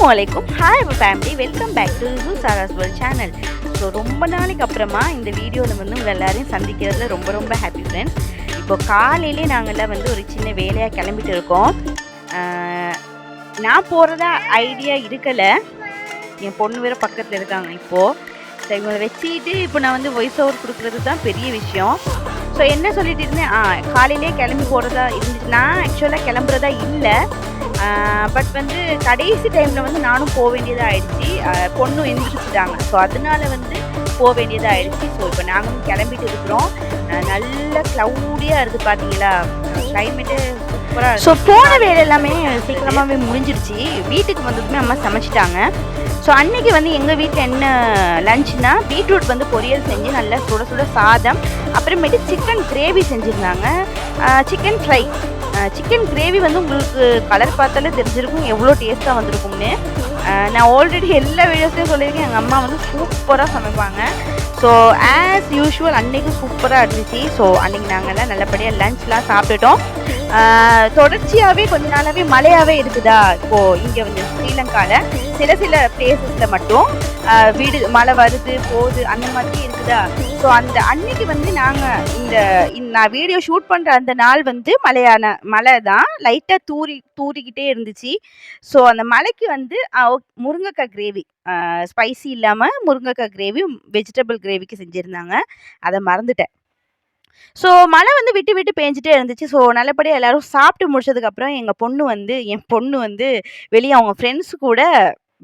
அஸ்ஸலாமுஅலைக்கும். Hi family, welcome back to Sara's world channel. So ரொம்ப நாளைக்கு அப்புறமா இந்த வீடியோவில் வந்து உங்கள் எல்லாரையும் சந்திக்கிறதுல ரொம்ப ரொம்ப ஹாப்பி ஃப்ரெண்ட்ஸ். இப்போ காலையிலே நாங்கள்லாம் வந்து ஒரு சின்ன வேலையாக கிளம்பிட்டு இருக்கோம். நான் போகிறதா ஐடியா இருக்கலை, என் பொண்ணு வேறு பக்கத்தில் இருக்காங்க. இப்போது ஸோ இவங்களை வச்சுக்கிட்டு இப்போ நான் வந்து வாய்ஸ் ஓவர் கொடுக்குறது தான் பெரிய விஷயம். ஸோ என்ன சொல்லிட்டு இருந்தேன், காலையிலே கிளம்பி போகிறதா இருந்துச்சு. நான் ஆக்சுவலாக கிளம்புறதா இல்லை, பட் வந்து கடைசி டைமில் வந்து நானும் போக வேண்டியதாக ஆயிடுச்சு. பொண்ணும் எந்திரிச்சிட்டாங்க, ஸோ அதனால வந்து போக வேண்டியதாக ஆயிடுச்சு. ஸோ இப்போ நாங்களும் கிளம்பிட்டு இருக்கிறோம். நல்ல க்ளவுடியாக இருக்குது பார்த்தீங்களா, கிளைமேட்டு சூப்பராக. ஸோ போன வேலை எல்லாமே சீக்கிரமாகவே முடிஞ்சிருச்சு. வீட்டுக்கு வந்ததுமே அம்மா சமைச்சிட்டாங்க. ஸோ அன்றைக்கி வந்து எங்கள் வீட்டில் என்ன லஞ்ச்னா, பீட்ரூட் வந்து பொரியல் செஞ்சு நல்லா சுட சுட சாதம், அப்புறமேட்டு சிக்கன் கிரேவி செஞ்சுருந்தாங்க. சிக்கன் ஃப்ரை, சிக்கன் கிரேவி வந்து உங்களுக்கு கலர் பார்த்தாலே தெரிஞ்சிருக்கும் எவ்வளோ டேஸ்ட்டாக வந்திருக்கும்னு. நான் ஆல்ரெடி எல்லா வீடியோஸ்லையும் சொல்லியிருக்கேன், எங்கள் அம்மா வந்து சூப்பராக சமைப்பாங்க. ஸோ ஆஸ் யூஷுவல் அன்றைக்கி சூப்பராக இருந்துச்சு. ஸோ அன்றைக்கி நாங்கள்லாம் நல்லபடியாக லஞ்ச்லாம் சாப்பிட்டுட்டோம். தொடர்ச்சியாகவே கொஞ்ச நாளாகவே மழையாகவே இருக்குதா இப்போது இங்கே வந்து ஸ்ரீலங்காவில் சில பிளேசஸில் மட்டும் வீடு மழை வருது போகுது அந்த மாதிரி இருக்குதா. ஸோ அந்த அன்னைக்கு வந்து நாங்கள் நான் வீடியோ ஷூட் பண்ணுற அந்த நாள் வந்து மழை தான் லைட்டாக தூறிக்கிட்டே இருந்துச்சு. ஸோ அந்த மழைக்கு வந்து முருங்கைக்காய் கிரேவி, ஸ்பைசி இல்லாமல் முருங்கைக்காய் கிரேவி வெஜிடபிள் கிரேவிக்கு செஞ்சுருந்தாங்க, அதை மறந்துட்டேன். ஸோ மழை வந்து விட்டு விட்டு பேஞ்சிட்டே இருந்துச்சு. ஸோ நல்லபடியாக எல்லோரும் சாப்பிட்டு முடிச்சதுக்கப்புறம் என் பொண்ணு வந்து வெளியே அவங்க ஃப்ரெண்ட்ஸ் கூட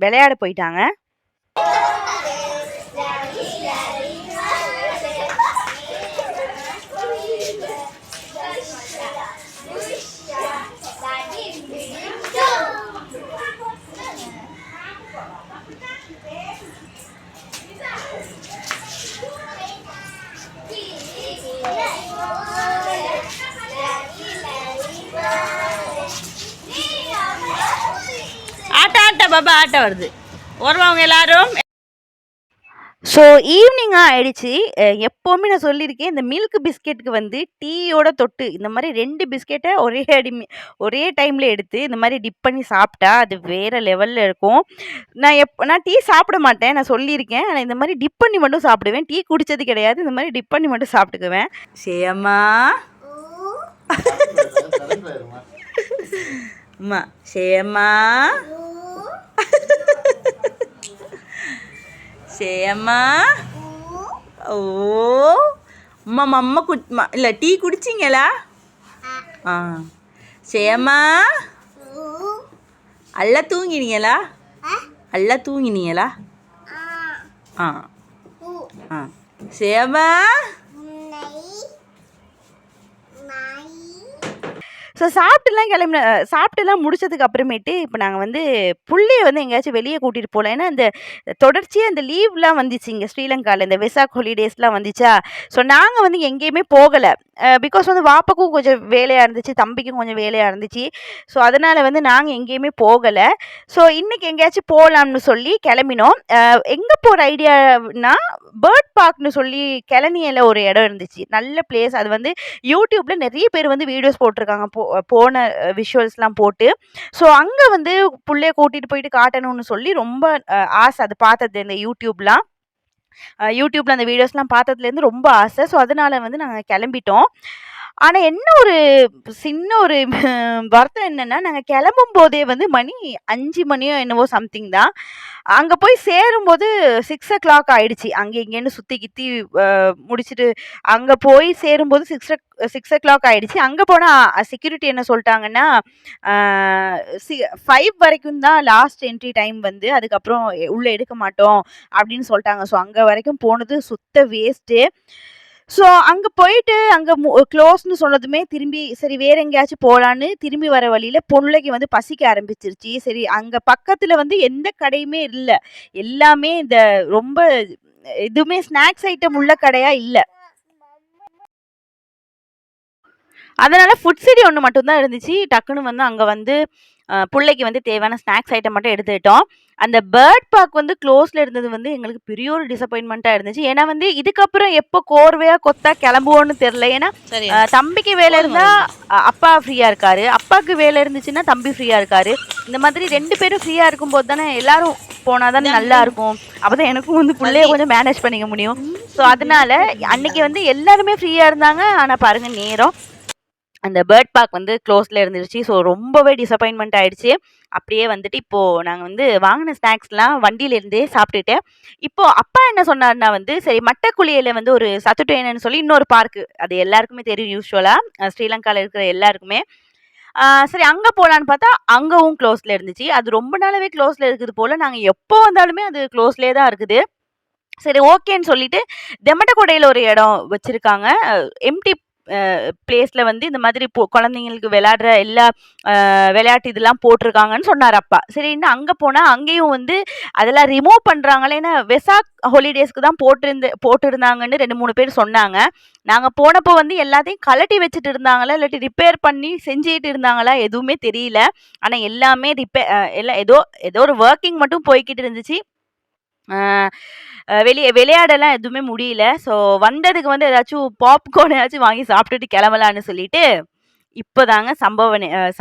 விளையாட போயிட்டாங்க. பாபா ஆட்டை வருது, வருவாங்க எல்லாரும். ஸோ ஈவினிங்காக ஆயிடுச்சு. எப்போவுமே நான் சொல்லியிருக்கேன், இந்த மில்க் பிஸ்கெட்டுக்கு வந்து டீயோட தொட்டு இந்த மாதிரி 2 பிஸ்கெட்டை ஒரே டைமில் எடுத்து இந்த மாதிரி டிப் பண்ணி சாப்பிட்டா அது வேறு லெவலில் இருக்கும். நான் டீ சாப்பிட மாட்டேன், நான் சொல்லியிருக்கேன். ஆனால் இந்த மாதிரி டிப் பண்ணி மட்டும் சாப்பிடுவேன். டீ குடித்தது கிடையாது, இந்த மாதிரி டிப் பண்ணி மட்டும் சாப்பிட்டுக்குவேன். சேயம்மா அம்மா, சேயம்மா சேயம்மா, ஓ அம்மா இல்லை டீ குடிச்சிங்களா? சேயம்மா, அல்ல தூங்கினீங்களா? சேயம்மா. ஸோ சாப்பிட்டுலாம் முடிச்சதுக்கு அப்புறமேட்டு இப்போ நாங்கள் வந்து புள்ளையை வந்து எங்கேயாச்சும் வெளியே கூட்டிகிட்டு போகலாம். ஏன்னா இந்த தொடர்ச்சியாக இந்த லீவ்லாம் வந்துச்சு இங்கே ஸ்ரீலங்காவில், இந்த வெசாக் ஹாலிடேஸ்லாம் வந்துச்சா. ஸோ நாங்கள் வந்து எங்கேயுமே போகலை, பிகாஸ் வந்து வாப்பாக்கும் கொஞ்சம் வேலையாக இருந்துச்சு, தம்பிக்கும் கொஞ்சம் வேலையாக இருந்துச்சு. ஸோ அதனால் வந்து நாங்கள் எங்கேயுமே போகலை. ஸோ இன்றைக்கி எங்கேயாச்சும் போகலாம்னு சொல்லி கிளம்பினோம். எங்கே போகிற ஐடியானா, பேர்ட் பார்க்னு சொல்லி கிளனியில் ஒரு இடம் இருந்துச்சு, நல்ல பிளேஸ். அது வந்து யூடியூப்பில் நிறைய பேர் வந்து வீடியோஸ் போட்டிருக்காங்க, போன விஷுவல்ஸ்லாம் போட்டு. ஸோ அங்கே வந்து புள்ளைய கூட்டிகிட்டு போயிட்டு காட்டணும்னு சொல்லி ரொம்ப ஆசை. அது பார்த்தது இந்த யூடியூப்பில் அந்த வீடியோஸ்லாம் பார்த்ததுலேருந்து ரொம்ப ஆசை. ஸோ அதனால் வந்து நாங்கள் கிளம்பிட்டோம். ஆனால் என்ன ஒரு சின்ன ஒரு வருத்தம் என்னென்னா, நாங்கள் கிளம்பும் போதே வந்து மணி 5 மணியோ என்னவோ சம்திங் தான். அங்கே போய் சேரும்போது 6 o'clock ஆகிடுச்சு. அங்கே இங்கேன்னு சுற்றி கித்தி முடிச்சுட்டு அங்கே போய் சேரும்போது 6 o'clock ஆகிடுச்சு. அங்கே போனால் செக்யூரிட்டி என்ன சொல்லிட்டாங்கன்னா, 5 வரைக்கும் தான் லாஸ்ட் என்ட்ரி டைம் வந்து, அதுக்கப்புறம் உள்ளே எடுக்க மாட்டோம் அப்படின்னு சொல்லிட்டாங்க. ஸோ அங்கே வரைக்கும் போனது சுத்த வேஸ்ட்டு. ஸோ அங்கே போயிட்டு அங்கே க்ளோஸ்னு சொன்னதுமே திரும்பி சரி வேறு எங்கேயாச்சும் போகலான்னு திரும்பி வர வழியில் பொண்ணுக்கு வந்து பசிக்க ஆரம்பிச்சிருச்சு. சரி அங்கே பக்கத்தில் வந்து எந்த கடையுமே இல்லை, எல்லாமே இந்த ரொம்ப எதுவுமே ஸ்நாக்ஸ் ஐட்டம் உள்ள கடையாக இல்லை. அதனால் ஃபுட் சிட்டி ஒன்று மட்டும்தான் இருந்துச்சு. டக்குன்னு வந்து அங்கே வந்து புள்ளைக்கு வந்து தேவையான ஸ்நாக்ஸ் ஐட்டம் மட்டும் எடுத்துக்கிட்டோம். அந்த பேர்ட் பார்க் வந்து க்ளோஸ்ல இருந்தது வந்து எங்களுக்கு பெரிய ஒரு டிசப்பாயின்ட்மெண்ட்டா இருந்துச்சு. ஏன்னா வந்து இதுக்கப்புறம் எப்போ கோர்வையா கொத்தா கிளம்புவோன்னு தெரியல. ஏன்னா தம்பிக்கு வேலை இருந்தா அப்பா ஃப்ரீயா இருக்காரு, அப்பாவுக்கு வேலை இருந்துச்சுன்னா தம்பி ஃப்ரீயா இருக்காரு. இந்த மாதிரி 2 பேரும் ஃப்ரீயா இருக்கும்போது தானே எல்லாரும் போனாதானே நல்லா இருக்கும். அப்பதான் எனக்கும் வந்து புள்ளைய கொஞ்சம் மேனேஜ் பண்ணிக்க முடியும். ஸோ அதனால அன்னைக்கு வந்து எல்லாருமே ஃப்ரீயா இருந்தாங்க. ஆனா பாருங்க நேரம் அந்த பேர்ட் பார்க் வந்து க்ளோஸ்ல இருந்துருச்சு. ஸோ ரொம்பவே டிசப்பாயின்மெண்ட் ஆயிடுச்சு. அப்படியே வந்துட்டு இப்போ நாங்க வந்து வாங்கின ஸ்நாக்ஸ்லாம் வண்டியில இருந்தே சாப்பிட்டுட்டேன். இப்போ அப்பா என்ன சொன்னாருன்னா வந்து சரி மட்டக்குழியில வந்து ஒரு சத்துட்டேனன்னு சொல்லி இன்னொரு பார்க்கு அது எல்லாருக்குமே தெரியும் யூஸ்வலா ஸ்ரீலங்கால இருக்கிற எல்லாருக்குமே. சரி அங்க போலான்னு பார்த்தா அங்கவும் க்ளோஸ்ல இருந்துச்சு. அது ரொம்ப நாளாவே க்ளோஸ்ல இருக்குது போல. நாங்க எப்போ வந்தாலுமே அது க்ளோஸ்லயே தான் இருக்குது. சரி ஓகேன்னு சொல்லிட்டு தெமட்டகொடையில ஒரு இடம் வச்சிருக்காங்க. எம்டி பிளேஸ்ல வந்து இந்த மாதிரி குழந்தைங்களுக்கு விளையாடுற எல்லா விளையாட்டு இதெல்லாம் போட்டிருக்காங்கன்னு சொன்னார் அப்பா. சரின்னு அங்க போனா அங்கேயும் வந்து அதெல்லாம் ரிமூவ் பண்றாங்களே. ஏன்னா வெசாக் ஹாலிடேஸ்க்கு தான் போட்டிருந்தாங்கன்னு 2-3 பேர் சொன்னாங்க. நாங்க போனப்போ வந்து எல்லாத்தையும் கழட்டி வச்சுட்டு இருந்தாங்களா இல்லாட்டி ரிப்பேர் பண்ணி செஞ்சுட்டு இருந்தாங்களா எதுவுமே தெரியல. ஆனா எல்லாமே எல்லாம் ஏதோ ஏதோ ஒரு ஒர்க்கிங் மட்டும் போய்கிட்டு இருந்துச்சு. வெளியே விளையாடலாம் எதுவுமே முடியல. ஸோ வந்ததுக்கு வந்து ஏதாச்சும் பாப்கார்ன் ஏதாச்சும் வாங்கி சாப்பிட்டுட்டு கிளம்பலான்னு சொல்லிட்டு இப்போதாங்க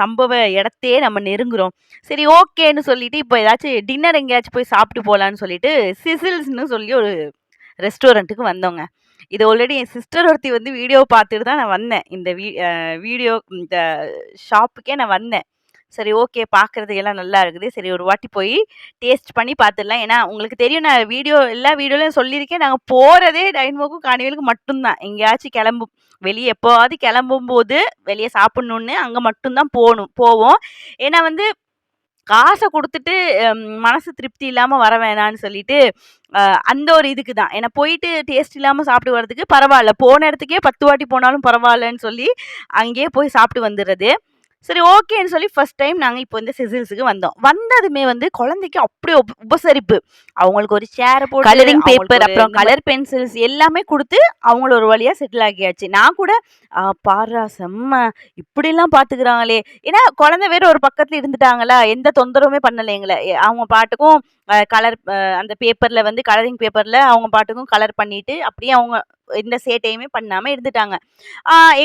சம்பவ இடத்தையே நம்ம நெருங்குறோம். சரி ஓகேன்னு சொல்லிட்டு இப்போ ஏதாச்சும் டின்னர் எங்கேயாச்சும் போய் சாப்பிட்டு போகலான்னு சொல்லிட்டு சிசில்ஸ்னு சொல்லி ஒரு ரெஸ்டாரண்ட்டுக்கு வந்தோங்க. இது ஆல்ரெடி என் சிஸ்டர் ஒருத்தி வந்து வீடியோ பார்த்துட்டு தான் நான் வந்தேன். இந்த வீடியோ இந்த ஷாப்புக்கே நான் வந்தேன். சரி ஓகே பார்க்குறதுக்கு எல்லாம் நல்லா இருக்குது. சரி ஒரு வாட்டி போய் டேஸ்ட் பண்ணி பார்த்துடலாம். ஏன்னா உங்களுக்கு தெரியும் நான் எல்லா வீடியோலையும் சொல்லியிருக்கேன். நாங்கள் போகிறதே டைன்மோக்கும் கார்னிவலுக்கு மட்டும்தான். எங்கேயாச்சும் வெளியே எப்போவாவது கிளம்பும்போது வெளியே சாப்பிட்ணுன்னு அங்கே மட்டும்தான் போவோம். ஏன்னா வந்து காசை கொடுத்துட்டு மனசு திருப்தி இல்லாமல் வர வேணான்னு சொல்லிட்டு அந்த ஒரு இதுக்கு தான். ஏன்னா போயிட்டு டேஸ்ட் இல்லாமல் சாப்பிட்டு வர்றதுக்கு பரவாயில்ல. போன இடத்துக்கே 10 வாட்டி போனாலும் பரவாயில்லன்னு சொல்லி அங்கேயே போய் சாப்பிட்டு வந்துடுறது. சரி ஓகேன்னு சொல்லி ஃபர்ஸ்ட் டைம் நாங்கள் இப்போ இந்த சிசில்ஸுக்கு வந்தோம். வந்ததுமே வந்து குழந்தைக்கு அப்படி உபசரிப்பு. அவங்களுக்கு ஒரு சேரை போட்டு கலரிங் பேப்பர் அப்புறம் கலர் பென்சில்ஸ் எல்லாமே கொடுத்து அவங்கள ஒரு வழியாக செட்டில் ஆக்கியாச்சு. நான் கூட பாரா செம்ம இப்படிலாம் பார்த்துக்கிறாங்களே. ஏன்னா குழந்தை வேற ஒரு பக்கத்தில் இருந்துட்டாங்களா எந்த தொந்தரவுமே பண்ணலை எங்களை. அவங்க பாட்டுக்கும் கலர் அந்த பேப்பரில் வந்து கலரிங் பேப்பரில் அவங்க பாட்டுக்கும் கலர் பண்ணிட்டு அப்படியே அவங்க எந்த சேட்டையுமே பண்ணாமல் இருந்துட்டாங்க.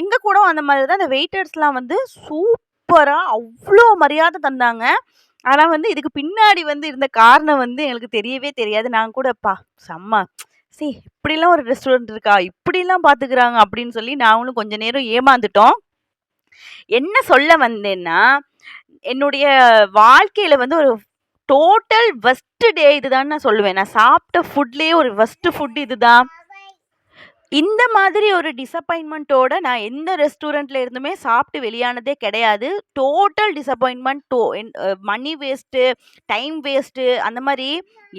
எங்கள் கூட அந்த மாதிரி தான் அந்த வெயிட்டர்ஸ்லாம் வந்து சூப்பரா அவ்வளோ மரியாதை தந்தாங்க. ஆனா வந்து இதுக்கு பின்னாடி வந்து இருந்த காரணம் வந்து எங்களுக்கு தெரியவே தெரியாது. நாங்க கூட செம்ம இப்படிலாம் ஒரு ரெஸ்டாரண்ட் இருக்கா, இப்படிலாம் பார்த்துக்கிறாங்க அப்படின்னு சொல்லி நாங்களும் கொஞ்ச நேரம் ஏமாந்துட்டோம். என்ன சொல்ல வந்தேன்னா என்னுடைய வாழ்க்கையில வந்து ஒரு டோட்டல் வெஸ்ட் டே இதுதான் நான் சொல்லுவேன். நான் சாப்பிட்ட ஃபுட்லேயே ஒரு வெஸ்ட் ஃபுட் இதுதான். இந்த மாதிரி ஒரு டிசப்பாயின்மெண்ட்டோட நான் எந்த ரெஸ்டாரண்ட்ல இருந்துமே சாப்பிட்டு வெளியானதே கிடையாது. Total disappointment. Money waste, time waste அந்த மாதிரி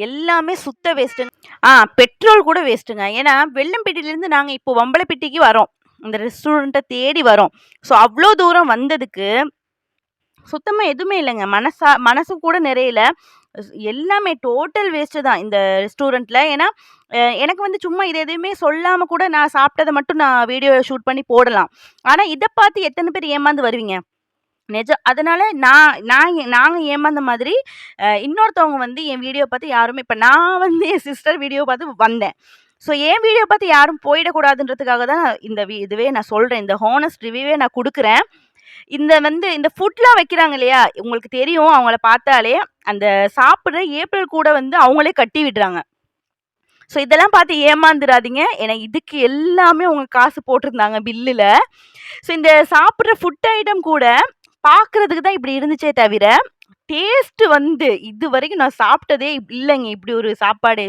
எல்லாமே சுத்த வேஸ்ட்டுங்க. பெட்ரோல் கூட வேஸ்ட்டுங்க. ஏன்னா வெள்ளம்பட்டியிலேருந்து நாங்கள் இப்போ வம்பலப்பட்டிக்கு வரோம். இந்த ரெஸ்டாரண்ட்டை தேடி வரோம். ஸோ அவ்வளோ தூரம் வந்ததுக்கு சுத்தமாக எதுவுமே இல்லைங்க. மனசு கூட நிறையல. எல்லாமே டோட்டல் வேஸ்ட்டு தான் இந்த ரெஸ்டாரண்ட்டில். ஏன்னா எனக்கு வந்து சும்மா இது எதுவுமே சொல்லாமல் கூட நான் சாப்பிட்டதை மட்டும் நான் வீடியோ ஷூட் பண்ணி போடலாம். ஆனால் இதை பார்த்து எத்தனை பேர் ஏமாந்து வருவீங்க நிஜம். அதனால நாங்கள் ஏமாந்த மாதிரி இன்னொருத்தவங்க வந்து என் வீடியோ பார்த்து யாருமே இப்போ நான் வந்து என் சிஸ்டர் வீடியோ பார்த்து வந்தேன். ஸோ என் வீடியோ பார்த்து யாரும் போயிடக்கூடாதுன்றதுக்காக தான் இதுவே நான் சொல்கிறேன். இந்த ஹானஸ்ட் ரிவ்யூவே நான் கொடுக்குறேன். இந்த ஃபுட்லாம் வைக்கிறாங்க இல்லையா, உங்களுக்கு தெரியும் அவங்கள பார்த்தாலே அந்த சாப்பிட்ற ஏப்ரல் கூட வந்து அவங்களே கட்டி விடுறாங்க. ஸோ இதெல்லாம் பார்த்து ஏமாந்துடாதீங்க. ஏன்னா இதுக்கு எல்லாமே உங்க காசு போட்டிருந்தாங்க பில்லில். ஸோ இந்த சாப்பிட்ற ஃபுட் ஐட்டம் கூட பார்க்குறதுக்கு தான் இப்படி இருந்துச்சே தவிர டேஸ்ட்டு வந்து இது வரைக்கும் நான் சாப்பிட்டதே இல்லைங்க. இப்படி ஒரு சாப்பாடு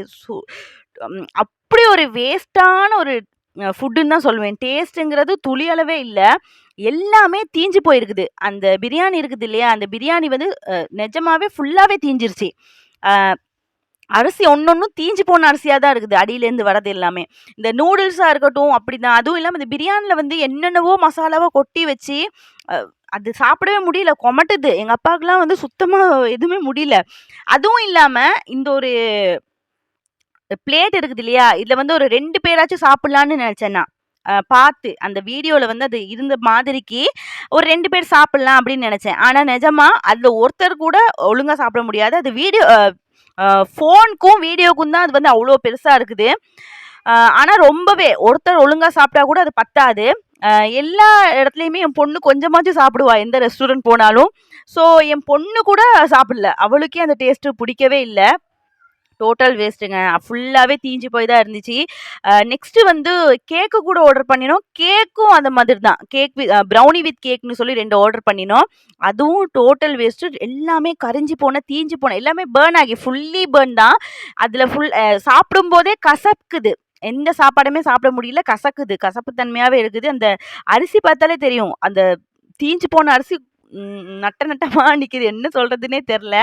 அப்படி ஒரு வேஸ்ட்டான ஒரு ஃபுட்டுன்னு தான் சொல்லுவேன். டேஸ்ட்டுங்கிறது துளி அளவே இல்லை. எல்லாமே தீஞ்சு போயிருக்குது. அந்த பிரியாணி இருக்குது இல்லையா, அந்த பிரியாணி வந்து நிஜமாவே ஃபுல்லாகவே தீஞ்சிருச்சு. அரிசி ஒன்னொன்னும் தீஞ்சு போன அரிசியாக தான் இருக்குது அடியிலேருந்து வரது எல்லாமே. இந்த நூடுல்ஸாக இருக்கட்டும் அப்படி தான். அதுவும் இல்லாமல் இந்த பிரியாணியில் வந்து என்னென்னவோ மசாலாவாக கொட்டி வச்சு அது சாப்பிடவே முடியல, கொமட்டுது. எங்கள் அப்பாவுக்குலாம் வந்து சுத்தமாக எதுவுமே முடியல. அதுவும் இல்லாமல் இந்த ஒரு பிளேட் இருக்குது இல்லையா, இதில் வந்து ஒரு 2 பேராச்சும் சாப்பிட்லான்னு நினச்சேன்னா பார்த்து அந்த வீடியோவில் வந்து அது இருந்த மாதிரிக்கு ஒரு 2 பேர் சாப்பிட்லாம் அப்படின்னு நினச்சேன். ஆனால் நிஜமா அதில் ஒருத்தர் கூட ஒழுங்காக சாப்பிட முடியாது. அது வீடியோ ஃபோனுக்கும் வீடியோக்கும் தான் அது வந்து அவ்வளோ பெருசாக இருக்குது. ஆனால் ரொம்பவே ஒருத்தர் ஒழுங்காக சாப்பிட்டா கூட அது பத்தாது. எல்லா இடத்துலையுமே என் பொண்ணு கொஞ்சமாச்சும் சாப்பிடுவா எந்த ரெஸ்டாரண்ட் போனாலும். ஸோ என் பொண்ணு கூட சாப்பிடல. அவளுக்கே அந்த டேஸ்ட்டு பிடிக்கவே இல்லை. டோட்டல் வேஸ்ட்டுங்க. ஃபுல்லாகவே தீஞ்சு போய் தான் இருந்துச்சு. நெக்ஸ்ட்டு வந்து கேக்கு கூட ஆர்டர் பண்ணினோம். கேக்கும் அந்த மாதிரி தான். கேக் ப்ரௌனி வித் கேக்னு சொல்லி 2 ஆர்டர் பண்ணினோம். அதுவும் டோட்டல் வேஸ்ட்டு. எல்லாமே கரிஞ்சு போன, தீஞ்சு போன, எல்லாமே பேர்ன் ஆகி ஃபுல்லி பேர்ன் தான். அதில் சாப்பிடும்போதே கசக்குது. எந்த சாப்பாடுமே சாப்பிட முடியல. கசக்குது. கசப்பு தன்மையாகவே இருக்குது. அந்த அரிசி பார்த்தாலே தெரியும். அந்த தீஞ்சு போன அரிசி நட்டமாக நிற்கிது. என்ன சொல்கிறதுனே தெரில.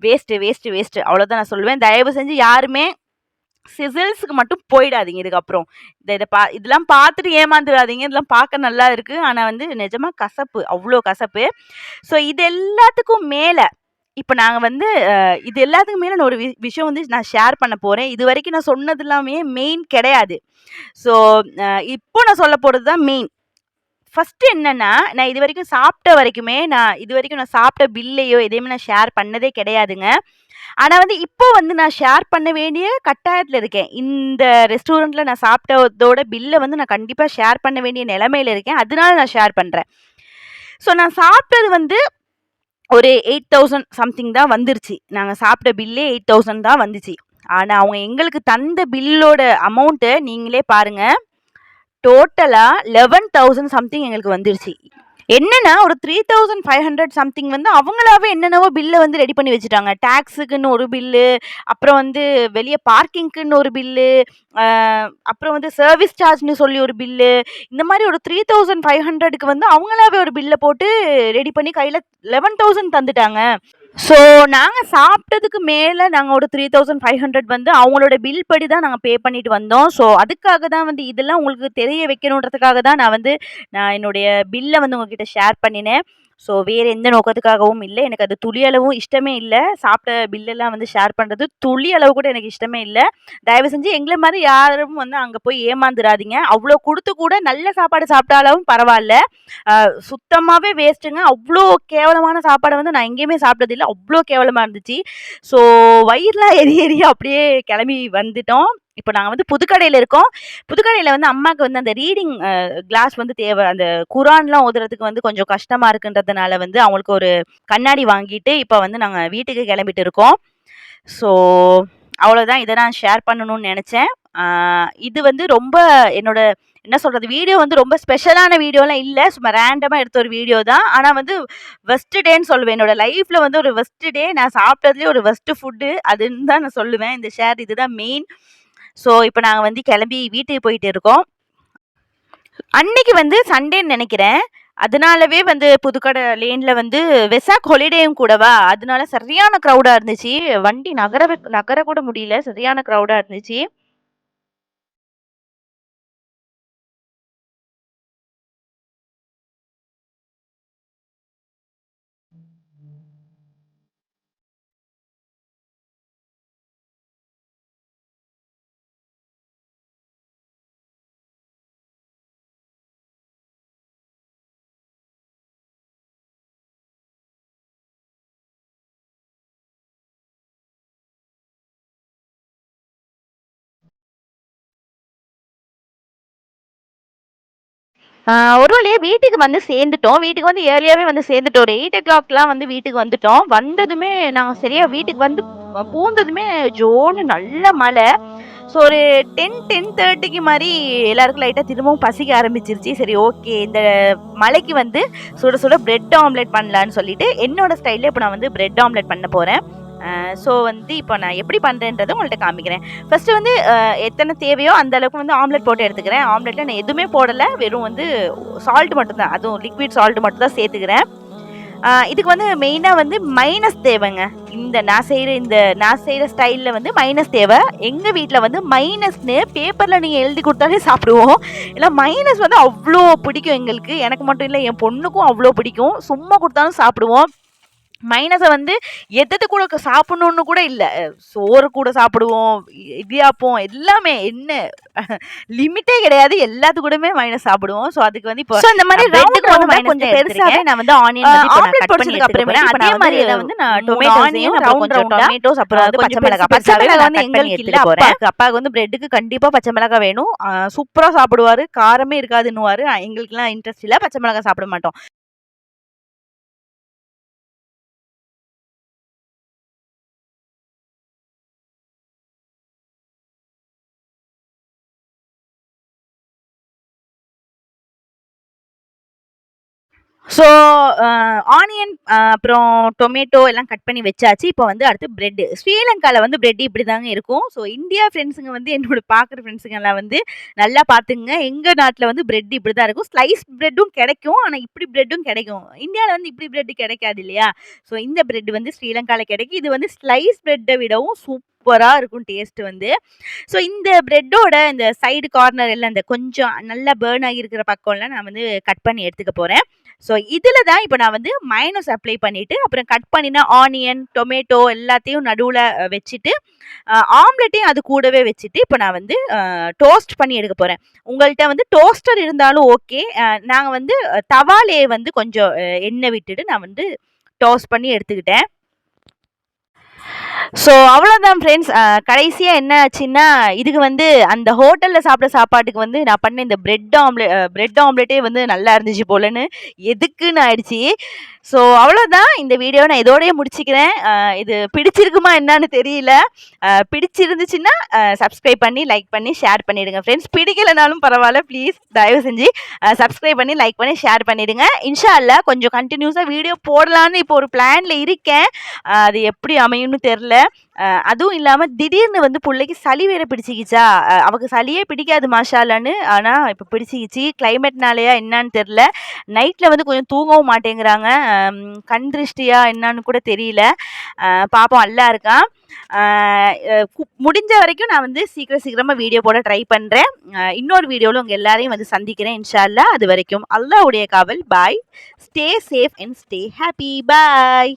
வேஸ்ட்டு அவ்வளோதான் நான் சொல்லுவேன். தயவு செஞ்சு யாருமே சிசில்ஸுக்கு மட்டும் போயிடாதீங்க இதுக்கப்புறம். இதெல்லாம் பார்த்துட்டு ஏமாந்துடாதீங்க. இதெல்லாம் பார்க்க நல்லா இருக்குது. ஆனால் வந்து நிஜமாக கசப்பு, அவ்வளோ கசப்பு. ஸோ இது எல்லாத்துக்கும் மேலே இப்போ நாங்கள் வந்து இது எல்லாத்துக்கும் மேலே நான் ஒரு விஷயம் வந்து நான் ஷேர் பண்ண போகிறேன். இது வரைக்கும் நான் சொன்னது எல்லாமே மெயின் கிடையாது. ஸோ இப்போ நான் சொல்ல போகிறது தான் மெயின். ஃபஸ்ட்டு என்னென்னா, நான் இது வரைக்கும் நான் சாப்பிட்ட பில்லையோ எதையுமே நான் ஷேர் பண்ணதே கிடையாதுங்க. ஆனால் வந்து இப்போ வந்து நான் ஷேர் பண்ண வேண்டிய கட்டாயத்தில் இருக்கேன். இந்த ரெஸ்டாரண்ட்டில் நான் சாப்பிட்டதோட பில்லை வந்து நான் கண்டிப்பாக ஷேர் பண்ண வேண்டிய நிலைமையில் இருக்கேன். அதனால நான் ஷேர் பண்ணுறேன். ஸோ நான் சாப்பிட்டது வந்து ஒரு 8,000 சம்திங் தான் வந்துருச்சு. நாங்கள் சாப்பிட்ட பில்லே 8,000 தான் வந்துச்சு. ஆனால் அவங்க எங்களுக்கு தந்த பில்லோட அமௌண்ட்டு நீங்களே பாருங்கள். டோட்டலாக 11,000 சம்திங் எங்களுக்கு வந்துருச்சு. என்னன்னா ஒரு 3,500 சம்திங் வந்து அவங்களாவே என்னென்னவோ பில்லை வந்து ரெடி பண்ணி வச்சுட்டாங்க. டேக்ஸுக்குன்னு ஒரு பில்லு, அப்புறம் வந்து வெளியே பார்க்கிங்க்குன்னு ஒரு பில்லு, அப்புறம் வந்து சர்வீஸ் சார்ஜ்னு சொல்லி ஒரு பில்லு. இந்த மாதிரி ஒரு 3,500க்கு வந்து அவங்களாவே ஒரு பில்லை போட்டு ரெடி பண்ணி கையில் 11,000 தந்துட்டாங்க. ஸோ நாங்கள் சாப்பிட்டதுக்கு மேலே நாங்கள் ஒரு 3,500 வந்து அவங்களோட பில் படி தான் நாங்கள் பே பண்ணிட்டு வந்தோம். ஸோ அதுக்காக தான் வந்து இதெல்லாம் உங்களுக்கு தெரிய வைக்கணுன்றதுக்காக தான் நான் என்னுடைய பில்லை வந்து உங்ககிட்ட ஷேர் பண்ணினேன். ஸோ வேறு எந்த நோக்கத்துக்காகவும் இல்லை. எனக்கு அது துளி அளவும் இஷ்டமே இல்லை. சாப்பிட்ட பில்லெல்லாம் வந்து ஷேர் பண்ணுறது துளி அளவு கூட எனக்கு இஷ்டமே இல்லை. தயவு செஞ்சு எங்களை மாதிரி யாரும் வந்து அங்கே போய் ஏமாந்துடாதீங்க. அவ்வளோ கொடுத்து கூட நல்ல சாப்பாடு சாப்பிட்டாலும் பரவாயில்ல, சுத்தமாகவே வேஸ்ட்டுங்க. அவ்வளோ கேவலமான சாப்பாடை வந்து நான் எங்கேயுமே சாப்பிட்டதில்லை. அவ்வளோ கேவலமாக இருந்துச்சு. ஸோ வயிறுலாம் எரிய அப்படியே கிளம்பி வந்துட்டோம். இப்போ நாங்கள் வந்து புதுக்கடையில் இருக்கோம். புதுக்கடையில் வந்து அம்மாவுக்கு வந்து அந்த ரீடிங் கிளாஸ் வந்து தேவை. அந்த குரான்லாம் ஓதுறதுக்கு வந்து கொஞ்சம் கஷ்டமாக இருக்குன்றதுனால வந்து அவங்களுக்கு ஒரு கண்ணாடி வாங்கிட்டு இப்போ வந்து நாங்கள் வீட்டுக்கு கிளம்பிட்டு இருக்கோம். ஸோ அவ்வளோதான். இதை நான் ஷேர் பண்ணணும்னு நினச்சேன். இது வந்து ரொம்ப என்னோட என்ன சொல்கிறது, வீடியோ வந்து ரொம்ப ஸ்பெஷலான வீடியோலாம் இல்லை. சும்மா ரேண்டமாக எடுத்த ஒரு வீடியோ தான். ஆனால் வந்து வெஸ்ட்டு டேன்னு சொல்லுவேன். என்னோடய லைஃப்பில் வந்து ஒரு வெஸ்ட்டு டே, நான் சாப்பிட்டதுலேயே ஒரு வெஸ்ட்டு ஃபுட்டு அதுன்னு தான் நான் சொல்லுவேன். இந்த ஷேர் இதுதான் மெயின். ஸோ இப்போ நாங்கள் வந்து கிளம்பி வீட்டுக்கு போயிட்டு இருக்கோம். அன்னைக்கு வந்து சண்டேன்னு நினைக்கிறேன். அதனாலவே வந்து புதுக்கடை லேனில் வந்து வெசாக் ஹாலிடேயும் கூடவா, அதனால சரியான க்ரௌடாக இருந்துச்சு. வண்டி நகர கூட முடியல, சரியான க்ரௌடாக இருந்துச்சு. ஒரு வழியா வீட்டுக்கு வந்து சேர்ந்துட்டோம். வீட்டுக்கு வந்து ஏர்லியாவே வந்து சேர்ந்துட்டோம். ஒரு 8 o'clockலாம் வந்து வீட்டுக்கு வந்துட்டோம். வந்ததுமே நாங்கள் சரியா வீட்டுக்கு வந்து பூந்ததுமே ஜோன்னு நல்ல மழை. ஸோ ஒரு 10:30க்கு மாதிரி எல்லாருக்கும் லைட்டாக திரும்பவும் பசிக்க ஆரம்பிச்சிருச்சு. சரி ஓகே, இந்த மழைக்கு வந்து சுட சுட பிரெட் ஆம்லெட் பண்ணலான்னு சொல்லிட்டு என்னோட ஸ்டைலில் இப்போ நான் வந்து பிரெட் ஆம்லெட் பண்ண போகிறேன். ஸோ வந்து இப்போ நான் எப்படி பண்ணுறேன்றதை உங்கள்கிட்ட காமிக்கிறேன். ஃபஸ்ட்டு வந்து எத்தனை தேவையோ அந்த அளவுக்கு வந்து ஆம்லெட் போட்டு எடுத்துக்கிறேன். ஆம்லெட்டில் நான் எதுவுமே போடலை, வெறும் வந்து சால்ட் மட்டும்தான், அதுவும் லிக்விட் சால்ட் மட்டும் தான் சேர்த்துக்கிறேன். இதுக்கு வந்து மெயினாக வந்து மைனஸ் தேவைங்க. நான் செய்கிற ஸ்டைலில் வந்து மைனஸ் தேவை. எங்கள் வீட்டில் வந்து மைனஸ்னு பேப்பரில் நீங்கள் எழுதி கொடுத்தாலே சாப்பிடுவோம். இல்லை மைனஸ் வந்து அவ்வளோ பிடிக்கும் எங்களுக்கு. எனக்கு மட்டும் இல்லை, என் பொண்ணுக்கும் அவ்வளோ பிடிக்கும். சும்மா கொடுத்தாலும் சாப்பிடுவோம். மைனஸை வந்து எது கூட சாப்பிடணும்னு கூட இல்லை, சோறு கூட சாப்பிடுவோம், இடியாப்பம் எல்லாமே என்ன லிமிட்டே கிடையாது, எல்லாத்து கூடமே மைனஸ் சாப்பிடுவோம். ஸோ அதுக்கு வந்து இப்போ இந்த மாதிரி ரெண்டுக்கு வந்து மைனஸ் கொஞ்சம் பெருசாவே நான் வந்து ஆனியன் ஆம்லெட் பொரிச்சதுக்கு அப்புறமே அதே மாதிரி வந்து நான் டொமேட்டோஸையும் ரவுண்ட் டொமேட்டோஸ் அப்புறம் வந்து பச்சை மிளகாய் வந்து எங்களுக்கு இல்லை, அப்பாவுக்கு வந்து பிரெட்டுக்கு கண்டிப்பா பச்சை மிளகாய் வேணும். சூப்பரா சாப்பிடுவாரு, காரமே இருக்காதுன்னுவாரு. எங்களுக்குலாம் இன்ட்ரெஸ்ட் இல்லை, பச்சை மிளகாய் சாப்பிட மாட்டோம். ஸோ ஆனியன் அப்புறம் டொமேட்டோ எல்லாம் கட் பண்ணி வச்சாச்சு. இப்போ வந்து அடுத்து பிரெட். ஸ்ரீலங்காவில் வந்து பிரெட் இப்படி தாங்க இருக்கும். ஸோ இந்தியா ஃப்ரெண்ட்ஸுங்க வந்து என்னோட பார்க்குற ஃப்ரெண்ட்ஸுங்கெல்லாம் வந்து நல்லா பார்த்துங்க. எங்கள் நாட்டில் வந்து பிரெட் இப்படி தான் இருக்கும். ஸ்லைஸ் பிரெட்டும் கிடைக்கும், ஆனால் இப்படி பிரெட்டும் கிடைக்கும். இந்தியாவில் வந்து இப்படி பிரெட் கிடைக்காது இல்லையா? ஸோ இந்த பிரெட் வந்து ஸ்ரீலங்காவில் கிடைக்கும். இது வந்து ஸ்லைஸ் பிரெட்டை விடவும் சூப்பராக இருக்கும் டேஸ்ட் வந்து. ஸோ இந்த பிரெட்டோட இந்த சைடு கார்னர் எல்லாம் இந்த கொஞ்சம் நல்லா பேர்ன் ஆகியிருக்கிற பக்கம்லாம் நான் வந்து கட் பண்ணி எடுத்துக்க போகிறேன். ஸோ இதில் தான் இப்போ நான் வந்து மைனஸ் அப்ளை பண்ணிவிட்டு அப்புறம் கட் பண்ணினா ஆனியன் டொமேட்டோ எல்லாத்தையும் நடுவில் வச்சுட்டு ஆம்லெட்டையும் அது கூடவே வச்சுட்டு இப்போ நான் வந்து டோஸ்ட் பண்ணி எடுக்க போகிறேன். உங்கள்கிட்ட வந்து டோஸ்டர் இருந்தாலும் ஓகே, நாங்கள் வந்து தவாலே வந்து கொஞ்சம் எண்ணெய் விட்டுட்டு நான் வந்து டோஸ்ட் பண்ணி எடுத்துக்கிட்டேன். ஸோ அவ்வளோதான் ஃப்ரெண்ட்ஸ். கடைசியாக என்ன ஆச்சுன்னா, இதுக்கு வந்து அந்த ஹோட்டலில் சாப்பிட்ற சாப்பாட்டுக்கு வந்து நான் பண்ண இந்த பிரெட் ஆம்லெட்டே வந்து நல்லா இருந்துச்சு போலன்னு எதுக்குன்னு ஆயிடுச்சு. ஸோ அவ்வளோதான், இந்த வீடியோ நான் இதோடய முடிச்சுக்கிறேன். இது பிடிச்சிருக்குமா என்னன்னு தெரியல. பிடிச்சிருந்துச்சுன்னா சப்ஸ்கிரைப் பண்ணி லைக் பண்ணி ஷேர் பண்ணிவிடுங்க ஃப்ரெண்ட்ஸ். பிடிக்கலைனாலும் பரவாயில்ல, ப்ளீஸ் தயவு செஞ்சு சப்ஸ்கிரைப் பண்ணி லைக் பண்ணி ஷேர் பண்ணிவிடுங்க. இன்ஷா அல்லாஹ் கொஞ்சம் கண்டினியூஸாக வீடியோ போடலான்னு இப்போ ஒரு பிளானில் இருக்கேன். அது எப்படி அமையும்னு தெரில. அதுவும் இல்லாமல் திடீர்னு வந்து பிள்ளைக்கு சளி வேற பிடிச்சிக்கிச்சா, அவளுக்கு சளியே பிடிக்காது மாஷாலான்னு, ஆனால் இப்போ பிடிச்சிக்கிச்சு. கிளைமேட்னாலேயா என்னன்னு தெரில. நைட்டில் வந்து கொஞ்சம் தூங்கவும் மாட்டேங்கிறாங்க. கண் திருஷ்டியா என்னன்னு கூட தெரியல. பாப்போம், அல்லா இருக்கான். முடிஞ்ச வரைக்கும் நான் வந்து சீக்கிரமாக வீடியோ போட ட்ரை பண்ணுறேன். இன்னொரு வீடியோவில் உங்கள் எல்லாரையும் வந்து சந்திக்கிறேன் இன்ஷா அல்லாஹ். அது வரைக்கும் அல்லாஹ்வுடைய காவல். Bye. Stay safe and stay happy. Bye.